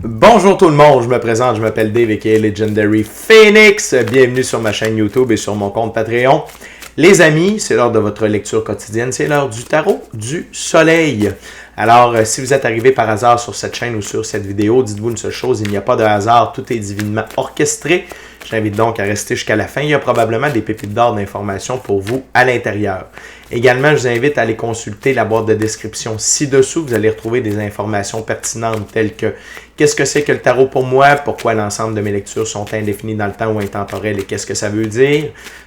Bonjour tout le monde, je me présente, je m'appelle Dave aka Legendary Phoenix. Bienvenue sur ma chaîne YouTube et sur mon compte Patreon. Les amis, c'est l'heure de votre lecture quotidienne, c'est l'heure du tarot du soleil. Alors, si vous êtes arrivé par hasard sur cette chaîne ou sur cette vidéo, dites-vous une seule chose, il n'y a pas de hasard, tout est divinement orchestré. J'invite donc à rester jusqu'à la fin. Il y a probablement des pépites d'or d'informations pour vous à l'intérieur. Également, je vous invite à aller consulter la boîte de description ci-dessous. Vous allez retrouver des informations pertinentes telles que qu'est-ce que c'est que le tarot pour moi, pourquoi l'ensemble de mes lectures sont indéfinies dans le temps ou intemporelles et qu'est-ce que ça veut dire.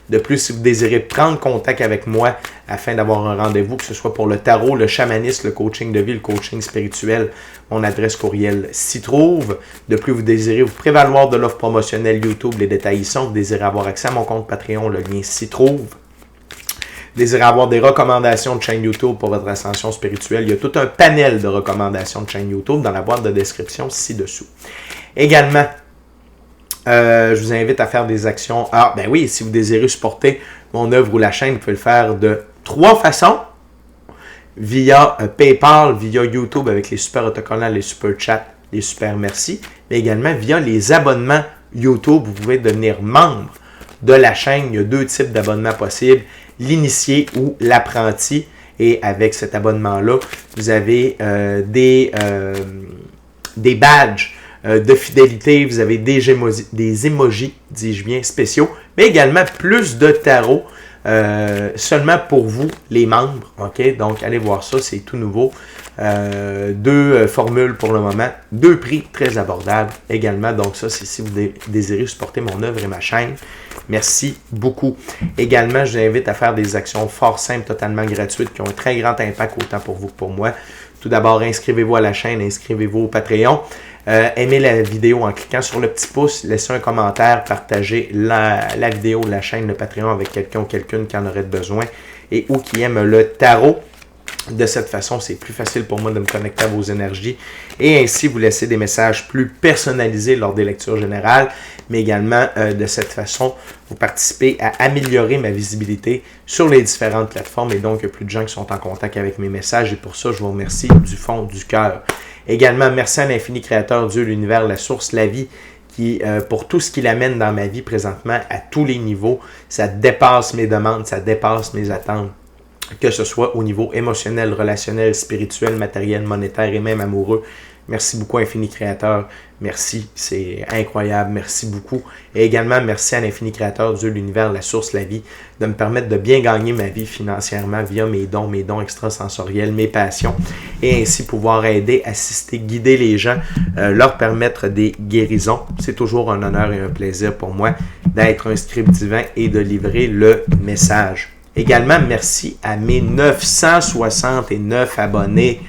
De plus, si vous désirez prendre contact avec moi afin d'avoir un rendez-vous, que ce soit pour le tarot, le chamanisme, le coaching de vie, le coaching spirituel, mon adresse courriel s'y trouve. De plus, vous désirez vous prévaloir de l'offre promotionnelle YouTube, les détails y sont. Vous désirez avoir accès à mon compte Patreon, le lien s'y trouve. Vous désirez avoir des recommandations de chaîne YouTube pour votre ascension spirituelle. Il y a tout un panel de recommandations de chaîne YouTube dans la boîte de description ci-dessous. Également, je vous invite à faire des actions. Ah, ben oui, si vous désirez supporter mon œuvre ou la chaîne, vous pouvez le faire de 3 façons. Via PayPal, via YouTube avec les super autocollants, les super chats, les super merci. Mais également via les abonnements YouTube. Vous pouvez devenir membre de la chaîne. Il y a 2 types d'abonnements possibles. L'initié ou l'apprenti. Et avec cet abonnement-là, vous avez des badges de fidélité, vous avez des emojis, dis-je bien, spéciaux, mais également plus de tarot seulement pour vous, les membres. Ok, donc, allez voir ça, c'est tout nouveau. 2 formules pour le moment, 2 prix très abordables également. Donc, ça, c'est si vous désirez supporter mon œuvre et ma chaîne. Merci beaucoup. Également, je vous invite à faire des actions fort simples, totalement gratuites, qui ont un très grand impact autant pour vous que pour moi. Tout d'abord, inscrivez-vous à la chaîne, inscrivez-vous au Patreon. Aimez la vidéo en cliquant sur le petit pouce, laissez un commentaire, partagez la vidéo, la chaîne, le Patreon avec quelqu'un ou quelqu'une qui en aurait besoin et ou qui aime le tarot. De cette façon, c'est plus facile pour moi de me connecter à vos énergies et ainsi vous laisser des messages plus personnalisés lors des lectures générales, mais également de cette façon, vous participez à améliorer ma visibilité sur les différentes plateformes et donc il y a plus de gens qui sont en contact avec mes messages et pour ça, je vous remercie du fond du cœur. Également, merci à l'infini créateur, Dieu, l'univers, la source, la vie, qui pour tout ce qu'il amène dans ma vie présentement à tous les niveaux, ça dépasse mes demandes, ça dépasse mes attentes. Que ce soit au niveau émotionnel, relationnel, spirituel, matériel, monétaire et même amoureux. Merci beaucoup, Infini Créateur. Merci, c'est incroyable. Merci beaucoup. Et également, merci à l'Infini Créateur, Dieu, l'univers, la source, la vie, de me permettre de bien gagner ma vie financièrement via mes dons extrasensoriels, mes passions, et ainsi pouvoir aider, assister, guider les gens, leur permettre des guérisons. C'est toujours un honneur et un plaisir pour moi d'être un script divin et de livrer le message. Également, merci à mes 969 abonnés.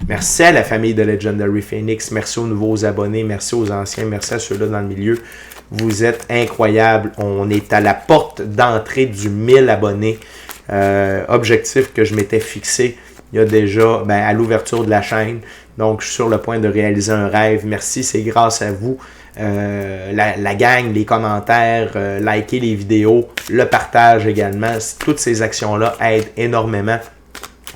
Merci à la famille de Legendary Phoenix. Merci aux nouveaux abonnés. Merci aux anciens. Merci à ceux-là dans le milieu. Vous êtes incroyables. On est à la porte d'entrée du 1000 abonnés. Objectif que je m'étais fixé il y a déjà à l'ouverture de la chaîne. Donc, je suis sur le point de réaliser un rêve. Merci, c'est grâce à vous. La gang, les commentaires, liker les vidéos, le partage également. Toutes ces actions-là aident énormément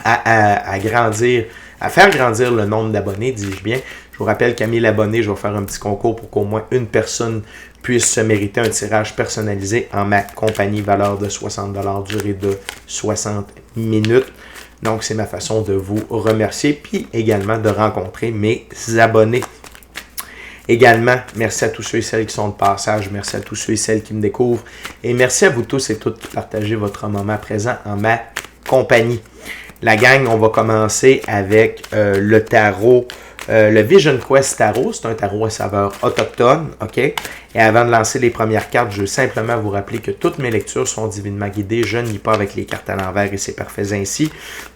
à grandir, à faire grandir le nombre d'abonnés, dis-je bien. Je vous rappelle qu'à 1000 abonnés, je vais faire un petit concours pour qu'au moins une personne puisse se mériter un tirage personnalisé en ma compagnie, valeur de 60 $, durée de 60 minutes. Donc, c'est ma façon de vous remercier, puis également de rencontrer mes abonnés. Également, merci à tous ceux et celles qui sont de passage, merci à tous ceux et celles qui me découvrent, et merci à vous tous et toutes qui partagez votre moment présent en ma compagnie. La gang, on va commencer avec le tarot, le Vision Quest Tarot. C'est un tarot à saveur autochtone, ok? Et avant de lancer les premières cartes, je veux simplement vous rappeler que toutes mes lectures sont divinement guidées. Je ne lis pas avec les cartes à l'envers et c'est parfait ainsi.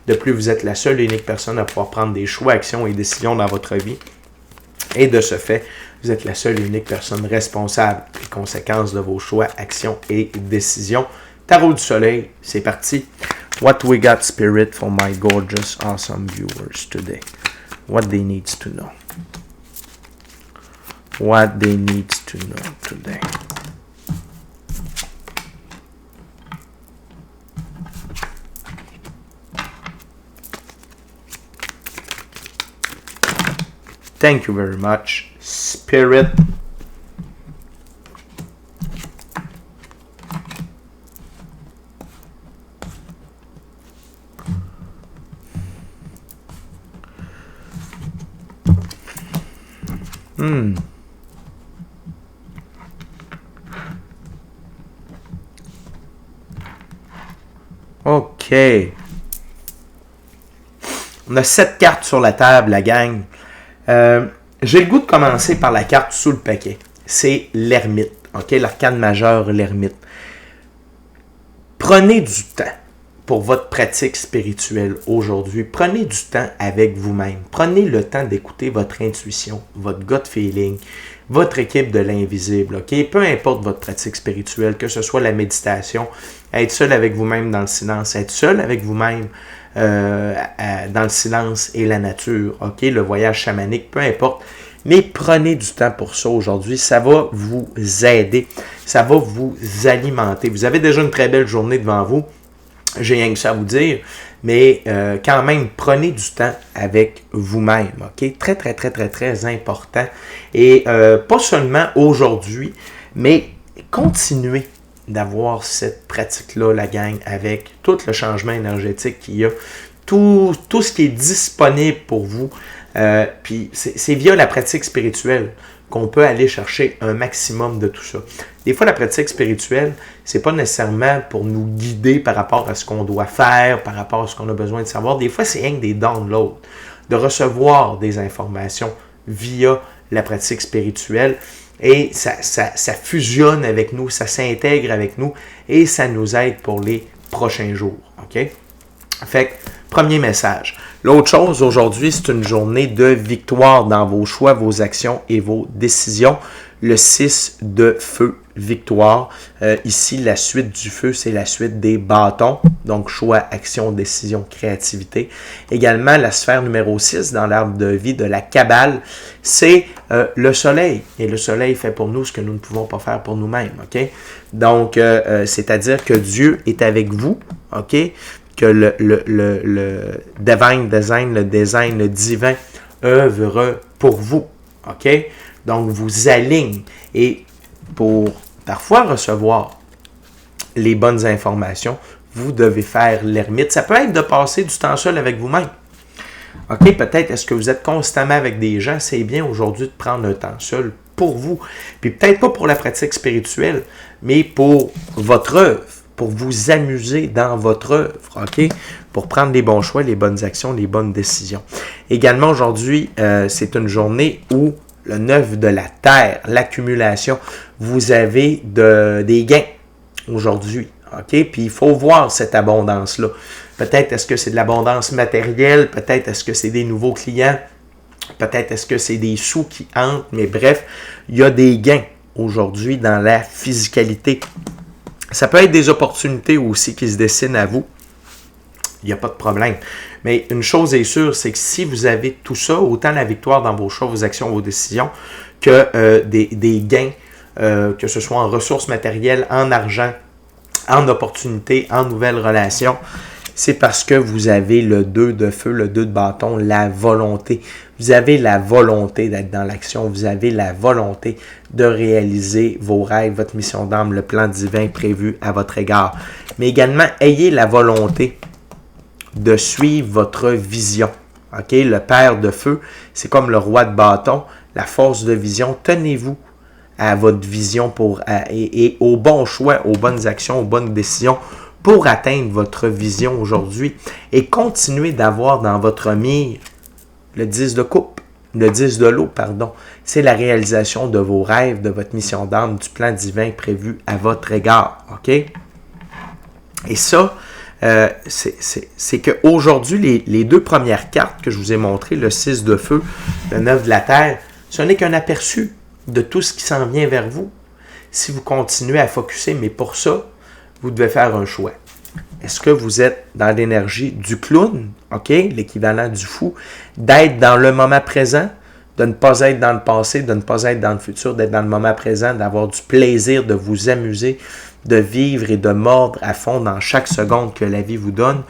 De plus, vous êtes la seule et unique personne à pouvoir prendre des choix, actions et décisions dans votre vie. Et de ce fait, vous êtes la seule et unique personne responsable des conséquences de vos choix, actions et décisions. Tarot du soleil, c'est parti. What we got, Spirit, for my gorgeous, awesome viewers today. What they need to know. What they need to know today. Thank you very much, Spirit. OK. On a 7 cartes sur la table, la gang. J'ai le goût de commencer par la carte sous le paquet. C'est l'ermite. OK? L'arcane majeure, l'ermite. Prenez du temps pour votre pratique spirituelle aujourd'hui. Prenez du temps avec vous-même. Prenez le temps d'écouter votre intuition, votre gut feeling, votre équipe de l'invisible. OK? Peu importe votre pratique spirituelle, que ce soit la méditation, être seul avec vous-même dans le silence, être seul avec vous-même dans le silence et la nature. OK? Le voyage chamanique, peu importe. Mais prenez du temps pour ça aujourd'hui. Ça va vous aider. Ça va vous alimenter. Vous avez déjà une très belle journée devant vous. J'ai rien que ça à vous dire. Mais quand même, prenez du temps avec vous-même. OK? Très, très, très, très, très important. Et pas seulement aujourd'hui, mais continuez d'avoir cette pratique-là, la gang, avec tout le changement énergétique qu'il y a. Tout ce qui est disponible pour vous. Puis c'est via la pratique spirituelle qu'on peut aller chercher un maximum de tout ça. Des fois, la pratique spirituelle, c'est pas nécessairement pour nous guider par rapport à ce qu'on doit faire, par rapport à ce qu'on a besoin de savoir. Des fois, c'est rien que des downloads, de recevoir des informations via la pratique spirituelle. Et ça fusionne avec nous, ça s'intègre avec nous et ça nous aide pour les prochains jours. OK? Fait que, premier message. L'autre chose, aujourd'hui, c'est une journée de victoire dans vos choix, vos actions et vos décisions. Le 6 de feu, victoire. Ici, la suite du feu, c'est la suite des bâtons. Donc, choix, action, décision, créativité. Également, la sphère numéro 6 dans l'arbre de vie de la Kabbale, c'est le soleil. Et le soleil fait pour nous ce que nous ne pouvons pas faire pour nous-mêmes. OK? Donc, c'est-à-dire que Dieu est avec vous. OK? Que le divine design, le design, le divin œuvre pour vous. OK? Donc, vous aligne. Et pour parfois recevoir les bonnes informations, vous devez faire l'ermite. Ça peut être de passer du temps seul avec vous-même. OK? Peut-être est-ce que vous êtes constamment avec des gens. C'est bien aujourd'hui de prendre un temps seul pour vous. Puis peut-être pas pour la pratique spirituelle, mais pour votre œuvre. Pour vous amuser dans votre œuvre, OK? Pour prendre les bons choix, les bonnes actions, les bonnes décisions. Également, aujourd'hui, c'est une journée où le 9 de la Terre, l'accumulation, vous avez des gains aujourd'hui, OK? Puis il faut voir cette abondance-là. Peut-être est-ce que c'est de l'abondance matérielle, peut-être est-ce que c'est des nouveaux clients, peut-être est-ce que c'est des sous qui entrent, mais bref, il y a des gains aujourd'hui dans la physicalité. Ça peut être des opportunités aussi qui se dessinent à vous. Il n'y a pas de problème. Mais une chose est sûre, c'est que si vous avez tout ça, autant la victoire dans vos choix, vos actions, vos décisions, que des gains, que ce soit en ressources matérielles, en argent, en opportunités, en nouvelles relations, c'est parce que vous avez le 2 de feu, le 2 de bâton, la volonté. Vous avez la volonté d'être dans l'action. Vous avez la volonté de réaliser vos rêves, votre mission d'âme, le plan divin prévu à votre égard. Mais également, ayez la volonté de suivre votre vision. OK? Le père de feu, c'est comme le roi de bâton, la force de vision. Tenez-vous à votre vision et aux bons choix, aux bonnes actions, aux bonnes décisions pour atteindre votre vision aujourd'hui et continuez d'avoir dans votre mire le 10 de coupe, le 10 de l'eau, pardon. C'est la réalisation de vos rêves, de votre mission d'âme, du plan divin prévu à votre égard. OK? Et ça, c'est qu'aujourd'hui, les deux premières cartes que je vous ai montrées, le 6 de feu, le 9 de la terre, ce n'est qu'un aperçu de tout ce qui s'en vient vers vous. Si vous continuez à focusser, mais pour ça, vous devez faire un choix. Est-ce que vous êtes dans l'énergie du clown, OK, l'équivalent du fou, d'être dans le moment présent, de ne pas être dans le passé, de ne pas être dans le futur, d'être dans le moment présent, d'avoir du plaisir, de vous amuser, de vivre et de mordre à fond dans chaque seconde que la vie vous donne,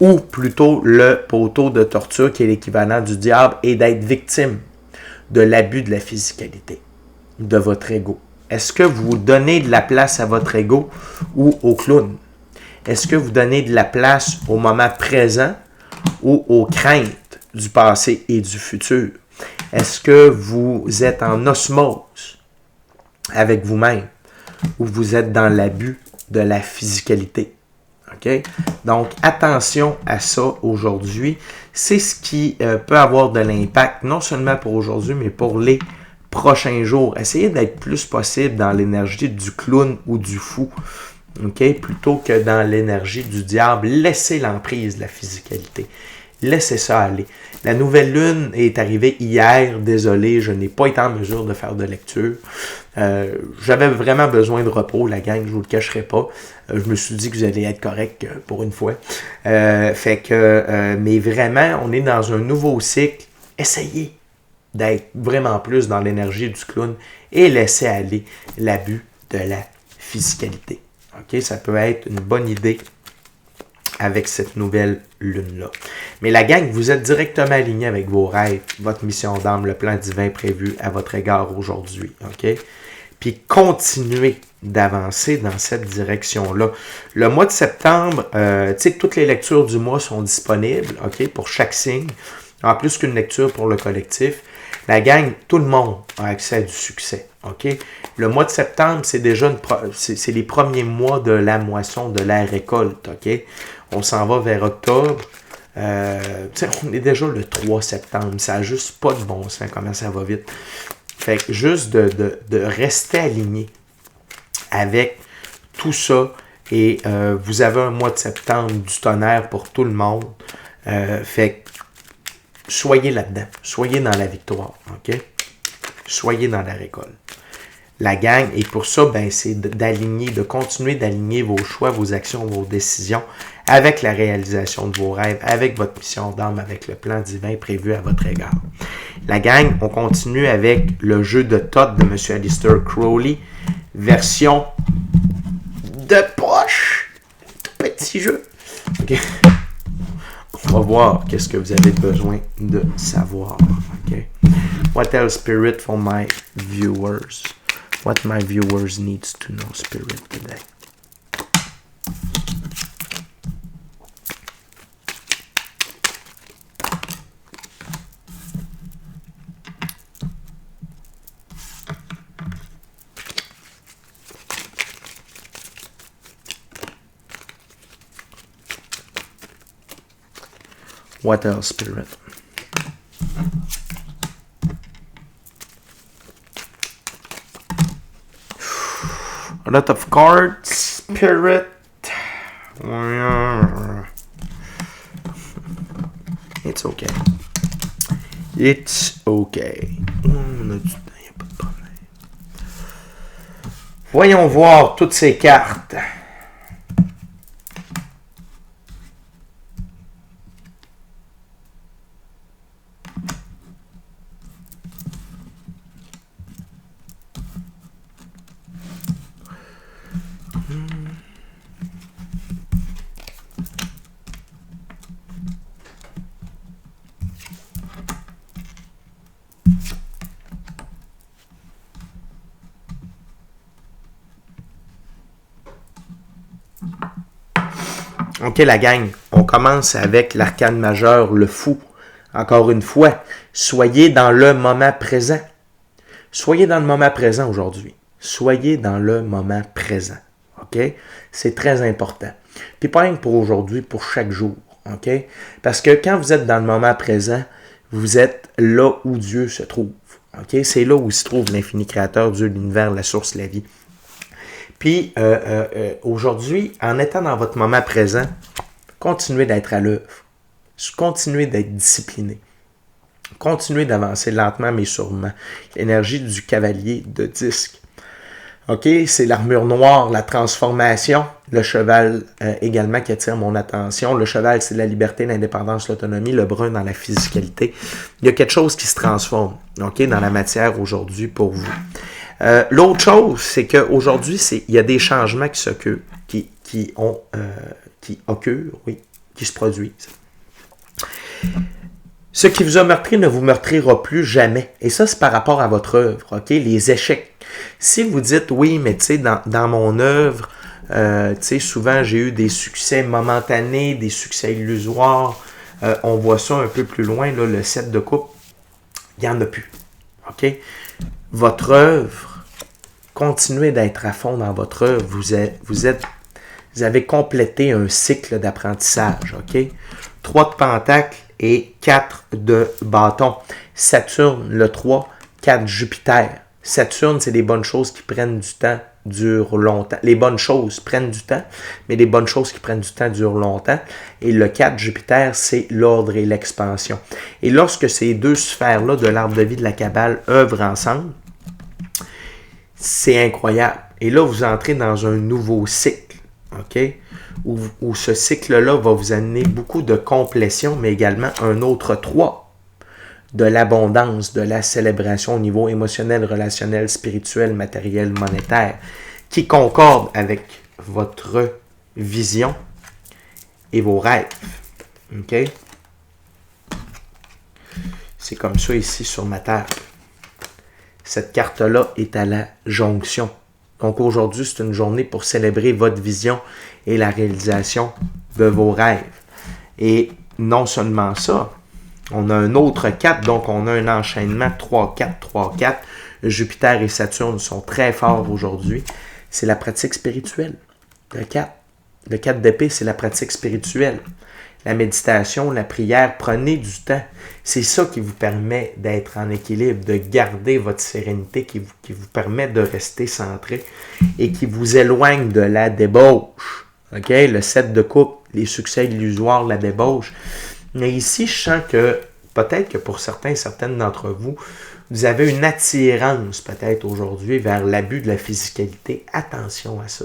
ou plutôt le poteau de torture qui est l'équivalent du diable et d'être victime de l'abus de la physicalité, de votre ego? Est-ce que vous donnez de la place à votre ego ou au clown? Est-ce que vous donnez de la place au moment présent ou aux craintes du passé et du futur? Est-ce que vous êtes en osmose avec vous-même ou vous êtes dans l'abus de la physicalité? Okay? Donc, attention à ça aujourd'hui. C'est ce qui peut avoir de l'impact, non seulement pour aujourd'hui, mais pour les prochains jours. Essayez d'être plus possible dans l'énergie du clown ou du fou, okay? Plutôt que dans l'énergie du diable. Laissez l'emprise de la physicalité. Laissez ça aller. La nouvelle lune est arrivée hier. Désolé, je n'ai pas été en mesure de faire de lecture. J'avais vraiment besoin de repos, la gang, je ne vous le cacherai pas. Je me suis dit que vous allez être correct pour une fois. Mais vraiment, on est dans un nouveau cycle. Essayez d'être vraiment plus dans l'énergie du clown et laissez aller l'abus de la physicalité. Okay? Ça peut être une bonne idée avec cette nouvelle lune-là. Mais la gang, vous êtes directement aligné avec vos rêves, votre mission d'âme, le plan divin prévu à votre égard aujourd'hui. OK? Puis continuez d'avancer dans cette direction-là. Le mois de septembre, tu sais, toutes les lectures du mois sont disponibles, OK, pour chaque signe, en plus qu'une lecture pour le collectif. La gang, tout le monde a accès à du succès. OK? Le mois de septembre, c'est déjà c'est les premiers mois de la moisson, de la récolte. OK? On s'en va vers octobre. On est déjà le 3 septembre. Ça n'a juste pas de bon sens comment ça va vite. Fait que juste de rester aligné avec tout ça. Et vous avez un mois de septembre du tonnerre pour tout le monde. Fait que soyez là-dedans. Soyez dans la victoire. OK? Soyez dans la récolte. La gang, et pour ça, ben, c'est d'aligner, de continuer d'aligner vos choix, vos actions, vos décisions avec la réalisation de vos rêves, avec votre mission d'âme, avec le plan divin prévu à votre égard. La gang, on continue avec le jeu de Thoth de M. Aleister Crowley, version de poche. Tout petit jeu. Okay. On va voir qu'est-ce que vous avez besoin de savoir. Okay. What else, Spirit, for my viewers? What my viewers needs to know, Spirit, today. What else, Spirit? A lot of cards, Spirit. It's okay. It's okay. On a du temps, il n'y a pas de problème. Voyons voir toutes ces cartes. OK, la gang, on commence avec l'arcane majeur, le fou. Encore une fois, soyez dans le moment présent. Soyez dans le moment présent aujourd'hui. Soyez dans le moment présent. OK? C'est très important. Puis pas rien que pour aujourd'hui, pour chaque jour. OK? Parce que quand vous êtes dans le moment présent, vous êtes là où Dieu se trouve. OK? C'est là où il se trouve l'infini créateur, Dieu, l'univers, la source, la vie. Puis, aujourd'hui, en étant dans votre moment présent, continuez d'être à l'œuvre. Continuez d'être discipliné. Continuez d'avancer lentement mais sûrement. L'énergie du cavalier de disque. OK, c'est l'armure noire, la transformation. Le cheval également qui attire mon attention. Le cheval, c'est la liberté, l'indépendance, l'autonomie. Le brun dans la physicalité. Il y a quelque chose qui se transforme, OK, dans la matière aujourd'hui pour vous. L'autre chose, c'est qu'aujourd'hui, il y a des changements qui occurrent, qui se produisent. Ce qui vous a meurtri ne vous meurtrira plus jamais. Et ça, c'est par rapport à votre œuvre, OK? Les échecs. Si vous dites, oui, mais tu sais, dans mon œuvre, tu sais, souvent, j'ai eu des succès momentanés, des succès illusoires. On voit ça un peu plus loin, là, le 7 de coupe. Il n'y en a plus, OK? Votre œuvre, continuez d'être à fond dans votre œuvre. Vous avez complété un cycle d'apprentissage, OK? 3 de pentacle et 4 de bâton. Saturne, le 3, 4 Jupiter. Saturne, c'est des bonnes choses qui prennent du temps, durent longtemps. Les bonnes choses prennent du temps, mais les bonnes choses qui prennent du temps durent longtemps. Et le 4 Jupiter, c'est l'ordre et l'expansion. Et lorsque ces deux sphères-là de l'arbre de vie de la Kabbale œuvrent ensemble, c'est incroyable. Et là, vous entrez dans un nouveau cycle, OK? Où ce cycle-là va vous amener beaucoup de complétion, mais également un autre 3 de l'abondance, de la célébration au niveau émotionnel, relationnel, spirituel, matériel, monétaire, qui concorde avec votre vision et vos rêves. OK? C'est comme ça ici sur ma table. Cette carte-là est à la jonction. Donc aujourd'hui, c'est une journée pour célébrer votre vision et la réalisation de vos rêves. Et non seulement ça, on a un autre 4, donc on a un enchaînement 3-4, 3-4. Jupiter et Saturne sont très forts aujourd'hui. C'est la pratique spirituelle. Le 4. Le 4 d'épée, c'est la pratique spirituelle. La méditation, la prière, prenez du temps. C'est ça qui vous permet d'être en équilibre, de garder votre sérénité, qui vous permet de rester centré et qui vous éloigne de la débauche. OK? Le 7 de coupe, les succès illusoires, la débauche. Mais ici, je sens que peut-être que pour certaines d'entre vous, vous avez une attirance peut-être aujourd'hui vers l'abus de la physicalité. Attention à ça.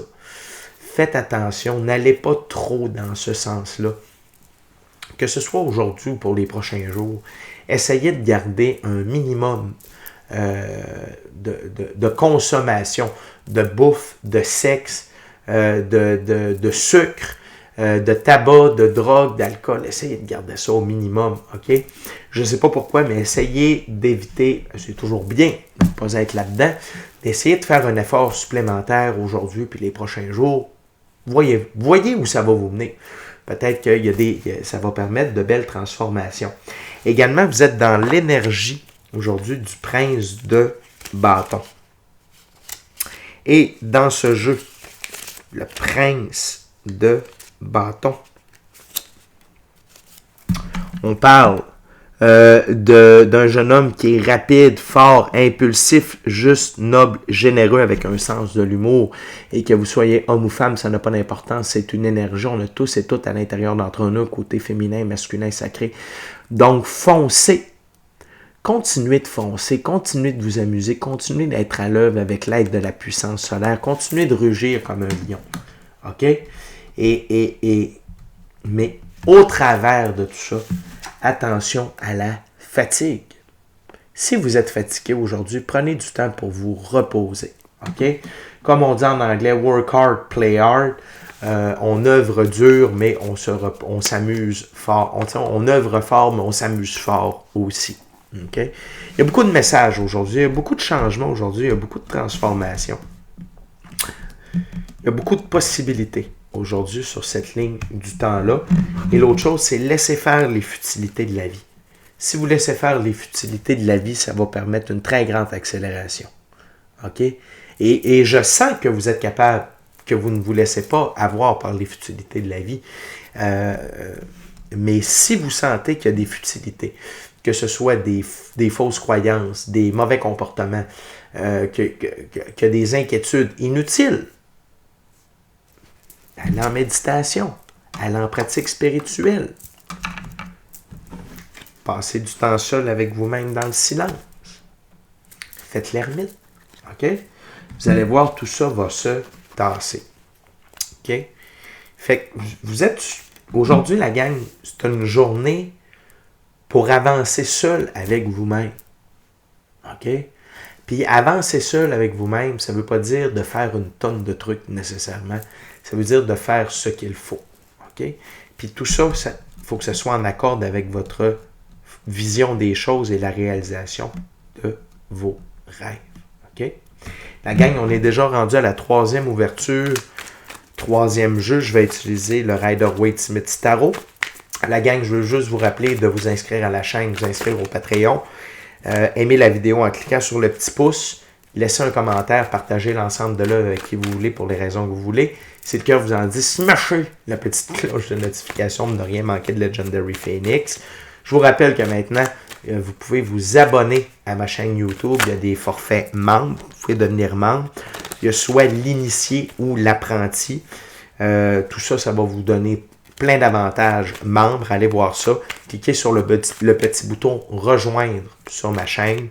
Faites attention, n'allez pas trop dans ce sens-là. Que ce soit aujourd'hui ou pour les prochains jours, essayez de garder un minimum de consommation, de bouffe, de sexe, de sucre, de tabac, de drogue, d'alcool. Essayez de garder ça au minimum, OK? Je ne sais pas pourquoi, mais essayez d'éviter, c'est toujours bien de ne pas être là-dedans, d'essayer de faire un effort supplémentaire aujourd'hui puis les prochains jours. Voyez où ça va vous mener. Peut-être que ça va permettre de belles transformations. Également, vous êtes dans l'énergie aujourd'hui du prince de bâton. Et dans ce jeu, le prince de bâton, on parle d'un jeune homme qui est rapide, fort, impulsif, juste, noble, généreux, avec un sens de l'humour. Et que vous soyez homme ou femme, ça n'a pas d'importance. C'est une énergie. On a tous et toutes à l'intérieur d'entre nous, côté féminin, masculin, sacré. Donc, foncez. Continuez de foncer. Continuez de vous amuser. Continuez d'être à l'œuvre avec l'aide de la puissance solaire. Continuez de rugir comme un lion. OK? Mais au travers de tout ça, attention à la fatigue. Si vous êtes fatigué aujourd'hui, prenez du temps pour vous reposer. OK? Comme on dit en anglais, work hard, play hard. On œuvre dur, mais on s'amuse fort. On œuvre fort, mais on s'amuse fort aussi. OK? Il y a beaucoup de messages aujourd'hui, il y a beaucoup de changements aujourd'hui, il y a beaucoup de transformations. Il y a beaucoup de possibilités aujourd'hui sur cette ligne du temps-là. Et l'autre chose, c'est laisser faire les futilités de la vie. Si vous laissez faire les futilités de la vie, ça va permettre une très grande accélération. OK? Et je sens que vous êtes capable, que vous ne vous laissez pas avoir par les futilités de la vie. Mais si vous sentez qu'il y a des futilités, que ce soit des fausses croyances, des mauvais comportements, qu'il y a des inquiétudes inutiles, allez en méditation, allez en pratique spirituelle. Passez du temps seul avec vous-même dans le silence. Faites l'ermite. OK? Vous allez voir, tout ça va se tasser. OK? Fait que vous êtes... Aujourd'hui, la gang, c'est une journée pour avancer seul avec vous-même. OK? Puis avancer seul avec vous-même, ça ne veut pas dire de faire une tonne de trucs nécessairement. Ça veut dire de faire ce qu'il faut. OK? Puis tout ça, il faut que ce soit en accord avec votre vision des choses et la réalisation de vos rêves. OK? La gang, on est déjà rendu à la 3e ouverture, 3e jeu. Je vais utiliser le Rider-Waite Smith Tarot. La gang, je veux juste vous rappeler de vous inscrire à la chaîne, vous inscrire au Patreon. Aimez la vidéo en cliquant sur le petit pouce. Laissez un commentaire, partagez l'ensemble de là avec qui vous voulez pour les raisons que vous voulez. Si le cœur vous en dit, smashez la petite cloche de notification pour ne rien manquer de Legendary Phoenix. Je vous rappelle que maintenant, vous pouvez vous abonner à ma chaîne YouTube. Il y a des forfaits membres. Vous pouvez devenir membre. Il y a soit l'initié ou l'apprenti. Tout ça, ça va vous donner plein d'avantages membres. Allez voir ça. Cliquez sur le petit bouton « Rejoindre » sur ma chaîne.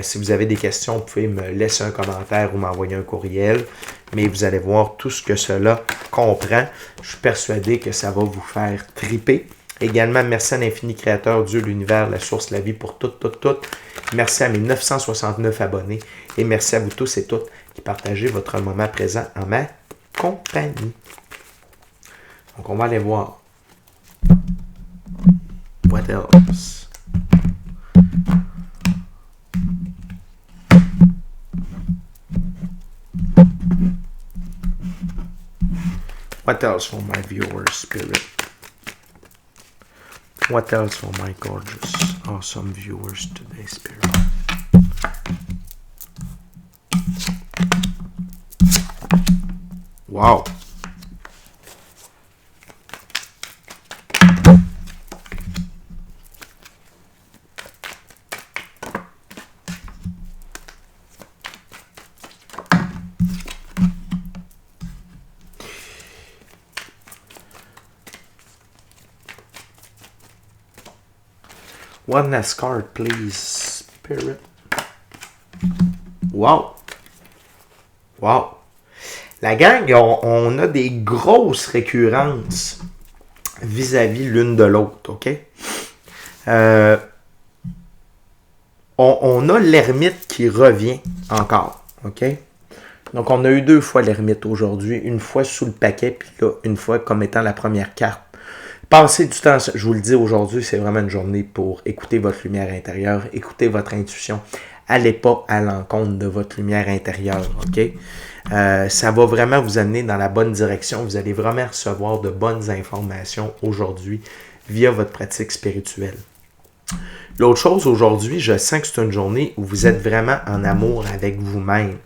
Si vous avez des questions, vous pouvez me laisser un commentaire ou m'envoyer un courriel. Mais vous allez voir tout ce que cela comprend. Je suis persuadé que ça va vous faire triper. Également, merci à l'infini créateur, Dieu, l'univers, la source, la vie pour tout. Merci à mes 969 abonnés. Et merci à vous tous et toutes qui partagez votre moment présent en ma compagnie. Donc, on va aller voir. What else? What else for my viewers, spirit? What else for my gorgeous, awesome viewers today, spirit? Wow! One last card, please, Spirit. Wow! Wow! La gang, on a des grosses récurrences vis-à-vis l'une de l'autre, OK? On a l'ermite qui revient encore, OK? Donc, on a eu 2 fois l'ermite aujourd'hui. Une fois sous le paquet, puis là, une fois comme étant la première carte. Passez du temps, je vous le dis aujourd'hui, c'est vraiment une journée pour écouter votre lumière intérieure, écouter votre intuition. Allez pas à l'encontre de votre lumière intérieure, OK? Ça va vraiment vous amener dans la bonne direction. Vous allez vraiment recevoir de bonnes informations aujourd'hui via votre pratique spirituelle. L'autre chose aujourd'hui, je sens que c'est une journée où vous êtes vraiment en amour avec vous-même.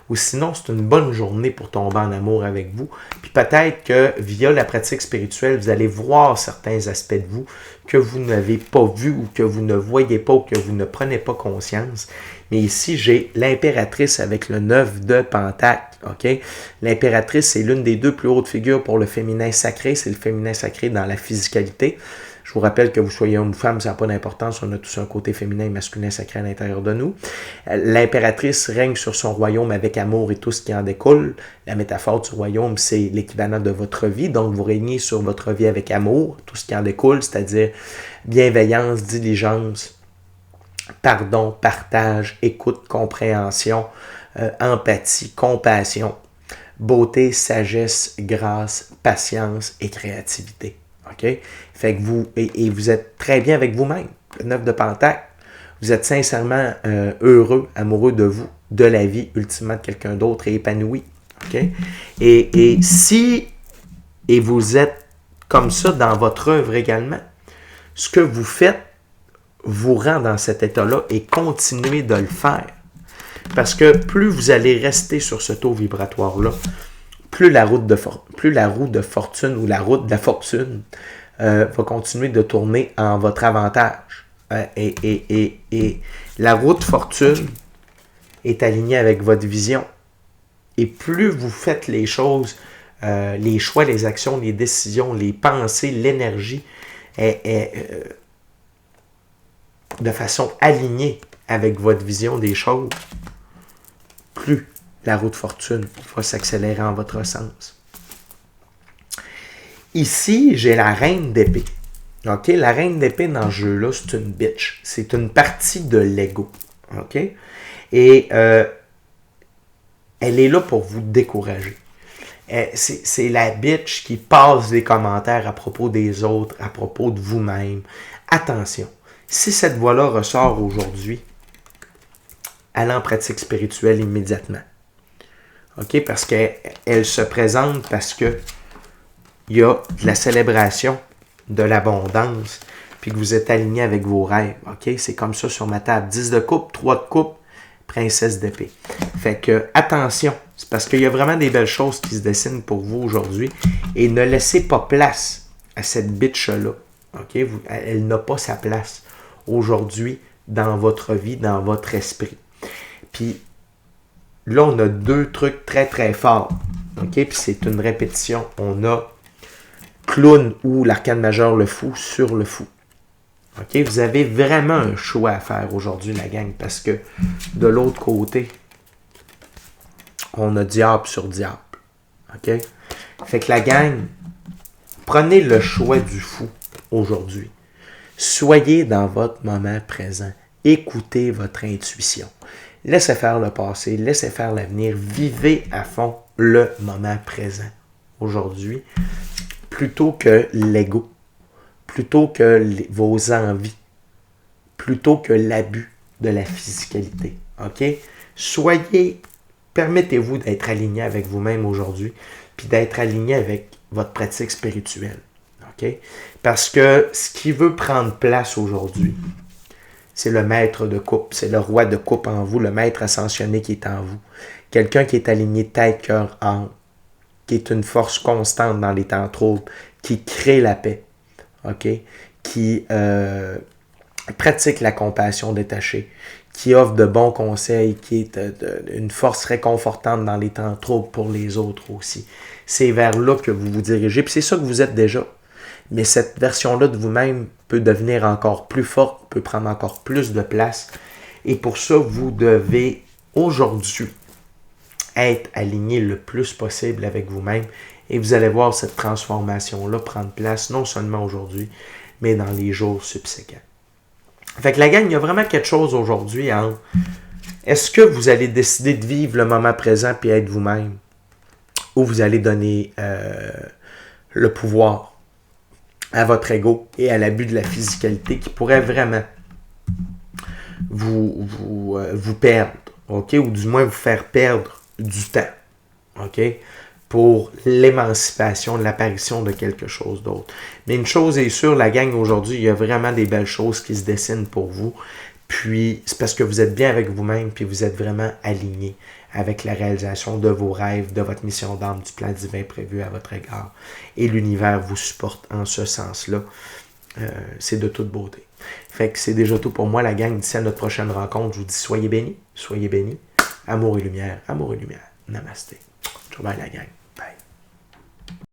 Ou sinon, c'est une bonne journée pour tomber en amour avec vous. Puis peut-être que via la pratique spirituelle, vous allez voir certains aspects de vous que vous n'avez pas vus ou que vous ne voyez pas ou que vous ne prenez pas conscience. Mais ici, j'ai l'impératrice avec le 9 de Pentacle. Okay? L'impératrice, c'est l'une des 2 plus hautes figures pour le féminin sacré. C'est le féminin sacré dans la physicalité. Je vous rappelle que vous soyez homme ou femme, ça n'a pas d'importance. On a tous un côté féminin et masculin sacré à l'intérieur de nous. L'impératrice règne sur son royaume avec amour et tout ce qui en découle. La métaphore du royaume, c'est l'équivalent de votre vie. Donc, vous régnez sur votre vie avec amour, tout ce qui en découle, c'est-à-dire bienveillance, diligence, pardon, partage, écoute, compréhension, empathie, compassion, beauté, sagesse, grâce, patience et créativité. OK? Fait que vous, et vous êtes très bien avec vous-même. Le 9 de Pentacle, vous êtes sincèrement heureux, amoureux de vous, de la vie, ultimement de quelqu'un d'autre et épanoui. OK? Et si vous êtes comme ça dans votre œuvre également, ce que vous faites vous rend dans cet état-là et continuez de le faire. Parce que plus vous allez rester sur ce taux vibratoire-là, plus la roue de fortune ou la route de la fortune va continuer de tourner en votre avantage. Et la route fortune est alignée avec votre vision. Et plus vous faites les choses, les choix, les actions, les décisions, les pensées, l'énergie de façon alignée avec votre vision des choses, plus la roue de fortune va s'accélérer en votre sens. Ici, j'ai la reine d'épée. OK? La reine d'épée dans ce jeu-là, c'est une bitch. C'est une partie de l'ego. OK? Et elle est là pour vous décourager. C'est la bitch qui passe des commentaires à propos des autres, à propos de vous-même. Attention. Si cette voix-là ressort aujourd'hui, allez en pratique spirituelle immédiatement. OK? Parce qu'elle se présente parce que il y a de la célébration, de l'abondance, puis que vous êtes aligné avec vos rêves. OK? C'est comme ça sur ma table. 10 de coupe, 3 de coupe, princesse d'épée. Fait que, attention, c'est parce qu'il y a vraiment des belles choses qui se dessinent pour vous aujourd'hui. Et ne laissez pas place à cette bitch-là. OK? Elle n'a pas sa place aujourd'hui dans votre vie, dans votre esprit. Puis là, on a deux trucs très très forts. OK? Puis c'est une répétition. On a clown ou l'arcane majeur le fou sur le fou. OK? Vous avez vraiment un choix à faire aujourd'hui, la gang, parce que de l'autre côté, on a diable sur diable. OK? Fait que la gang, prenez le choix du fou aujourd'hui. Soyez dans votre moment présent. Écoutez votre intuition. Laissez faire le passé, laissez faire l'avenir. Vivez à fond le moment présent aujourd'hui, plutôt que l'ego, plutôt que vos envies, plutôt que l'abus de la physicalité. OK? Permettez-vous d'être aligné avec vous-même aujourd'hui, puis d'être aligné avec votre pratique spirituelle. OK? Parce que ce qui veut prendre place aujourd'hui, c'est le maître de coupe, c'est le roi de coupe en vous, le maître ascensionné qui est en vous. Quelqu'un qui est aligné tête, cœur, âme, qui est une force constante dans les temps troubles, qui crée la paix, OK? Qui pratique la compassion détachée, qui offre de bons conseils, qui est une force réconfortante dans les temps troubles pour les autres aussi. C'est vers là que vous vous dirigez, puis c'est ça que vous êtes déjà. Mais cette version-là de vous-même peut devenir encore plus forte, peut prendre encore plus de place. Et pour ça, vous devez aujourd'hui être aligné le plus possible avec vous-même. Et vous allez voir cette transformation-là prendre place, non seulement aujourd'hui, mais dans les jours subséquents. Fait que la gang, il y a vraiment quelque chose aujourd'hui entre est-ce que vous allez décider de vivre le moment présent et être vous-même, ou vous allez donner le pouvoir à votre ego et à l'abus de la physicalité qui pourrait vraiment vous perdre, OK? Ou du moins vous faire perdre du temps, OK? Pour l'émancipation, l'apparition de quelque chose d'autre. Mais une chose est sûre, la gang, aujourd'hui, il y a vraiment des belles choses qui se dessinent pour vous. Puis, c'est parce que vous êtes bien avec vous-même, puis vous êtes vraiment aligné avec la réalisation de vos rêves, de votre mission d'âme, du plan divin prévu à votre égard. Et l'univers vous supporte en ce sens-là. C'est de toute beauté. Fait que c'est déjà tout pour moi, la gang. D'ici à notre prochaine rencontre, je vous dis soyez bénis. Amour et lumière. Namasté. Ciao, bye la gang.